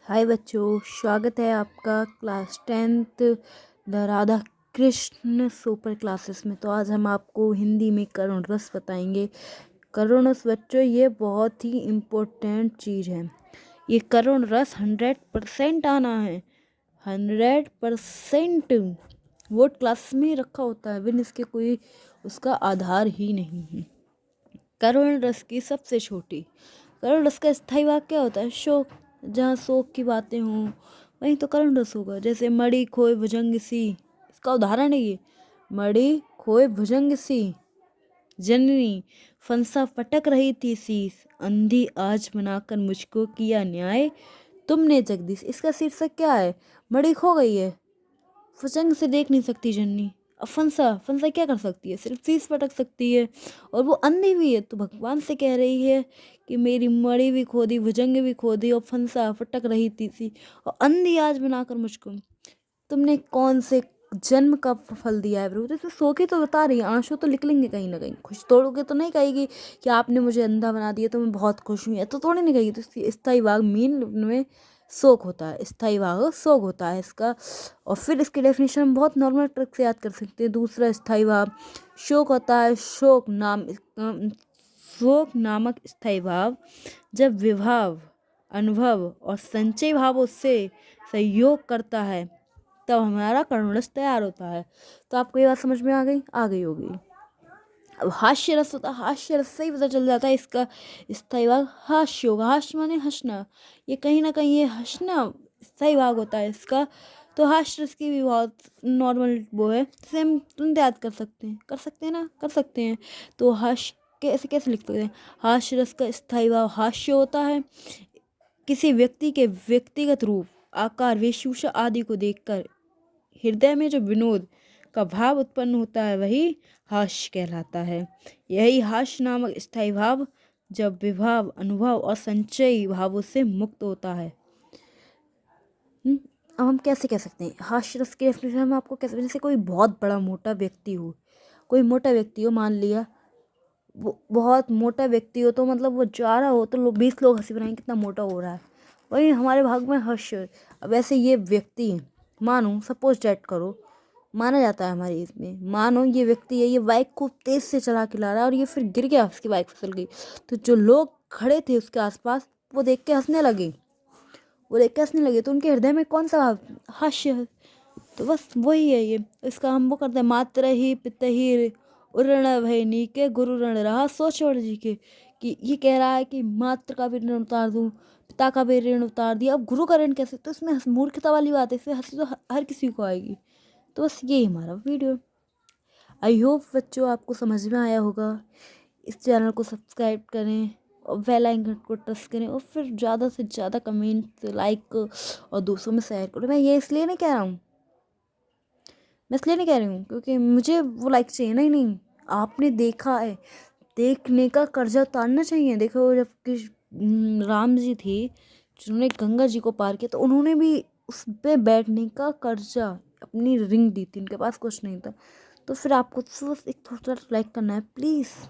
हाय बच्चों, स्वागत है आपका class 10th the Radha Krishna super classes में। तो आज हम आपको हिंदी में करुण रस बताएंगे। करुण रस बच्चों ये बहुत ही इम्पोर्टेंट चीज़ है। ये करुण रस 100% आना है। 100% वोट क्लास में रखा होता है, बिन इसके कोई उसका आधार ही नहीं है। करुण रस की सबसे छोटी करुण रस का स्थायी वाक्य क्या होता है? शोक। जहाँ शोक की बातें हों वहीं तो करुण रस होगा। जैसे मड़ी खोए भुजंग सी, इसका उदाहरण है ये। मड़ी खोए भुजंग सी, जननी फंसा पटक रही थी शीस, अंधी आज बनाकर मुझको किया न्याय तुमने जगदीश। इसका शीर्षक क्या है? मड़ी खो गई है, भुजंग से देख नहीं सकती जननी। अब फंसा फंसा क्या कर सकती है? सिर्फ शीश पटक सकती है, और वो अंधी भी है। तो भगवान से कह रही है कि मेरी मड़ी भी खो दी, भुजंग भी खो दी, और फंसा फटक रही थी और अंधी आज बनाकर मुझको तुमने कौन से जन्म का फल दिया है प्रभु। तो सो के तो बता रही है, आंसू तो निकलेंगे कहीं ना कहीं। खुश तोड़ोगे तो नहीं कहेगी कि आपने मुझे अंधा बना दिया तो मैं बहुत खुश हूँ, तो थोड़ी नहीं कहेगी। तो इसकी स्थायी भाग मीन में शोक होता है, स्थायी भाग शोक होता है इसका। और फिर इसकी डेफिनेशन हम बहुत नॉर्मल ट्रिक से याद कर सकते हैं। दूसरा स्थायी भाव शोक होता है। शोक नामक स्थायी भाव जब विभाव, अनुभव और संचय भावों से सहयोग करता है तब हमारा करुण रस तैयार होता है। तो आपको ये बात समझ में आ गई होगी। अब हास्य रस होता है। हास्य रस से ही पता चल जाता है इसका स्थायी भाग हास्य होगा। हास्य माने हंसना, ये कहीं ना कहीं ये हंसना स्थायी भाग होता है इसका। तो हास्य रस की भी बहुत नॉर्मल वो है, जिसे हम तुरंत याद कर सकते हैं। कर सकते हैं। तो हास्य कैसे कैसे लिख सकते हैं? हास्य रस का स्थायी भाव हास्य होता है। किसी व्यक्ति के व्यक्तिगत रूप, आकार, वेशभूषा आदि को देखकर हृदय में जो विनोद का भाव उत्पन्न होता है वही हास्य कहलाता है। यही हास्य नामक स्थायी भाव जब विभाव, अनुभव और संचयी भावों से मुक्त होता है। अब हम कैसे कह सकते हैं हास्य रस की डेफिनेशन? हम आपको कैसे, जैसे कोई बहुत बड़ा मोटा व्यक्ति हो, मान लिया वो बहुत मोटा व्यक्ति हो, तो मतलब वो जा रहा हो तो 20 लोग हंसी बनाएंगे कितना मोटा हो रहा है। वही हमारे भाग में हास्य। अब ऐसे ये व्यक्ति है, मानो सपोज डैट करो, माना जाता है हमारे इसमें, मानो ये व्यक्ति है, ये बाइक खूब तेज से चला के ला रहा है और ये फिर गिर गया, उसकी बाइक फिसल गई। तो जो लोग खड़े थे उसके आसपास वो देख के हंसने लगे। तो उनके हृदय में कौन सा भाव? हास्य है। तो बस वही है ये। इसका हम वो करते हैं, मात्र ही पित ही उरण भय नीके गुरु रण रहा सो छोड़ जी के। कि ये कह रहा है कि मात्र का भी ऋण उतार दूं, पिता का भी ऋण उतार दिया, अब गुरु का ऋण कैसे? तो इसमें मूर्खता वाली बात है, इसमें हंसी तो हर किसी को आएगी। तो बस यही हमारा वीडियो। आई होप बच्चों आपको समझ में आया होगा। इस चैनल को सब्सक्राइब करें और बेल आइकन को प्रेस करें, और फिर ज़्यादा से ज़्यादा कमेंट, लाइक और दोस्तों में शेयर करो। मैं ये इसलिए नहीं कह रहा हूँ, क्योंकि मुझे वो लाइक चाहिए, नहीं, आपने देखा है, देखने का कर्जा उतारना चाहिए। देखो जब राम जी थे जिन्होंने गंगा जी को पार किया, तो उन्होंने भी उस पे बैठने का कर्जा, अपनी रिंग दी थी, उनके पास कुछ नहीं था। तो फिर आपको बस एक थोड़ा लाइक करना है प्लीज़।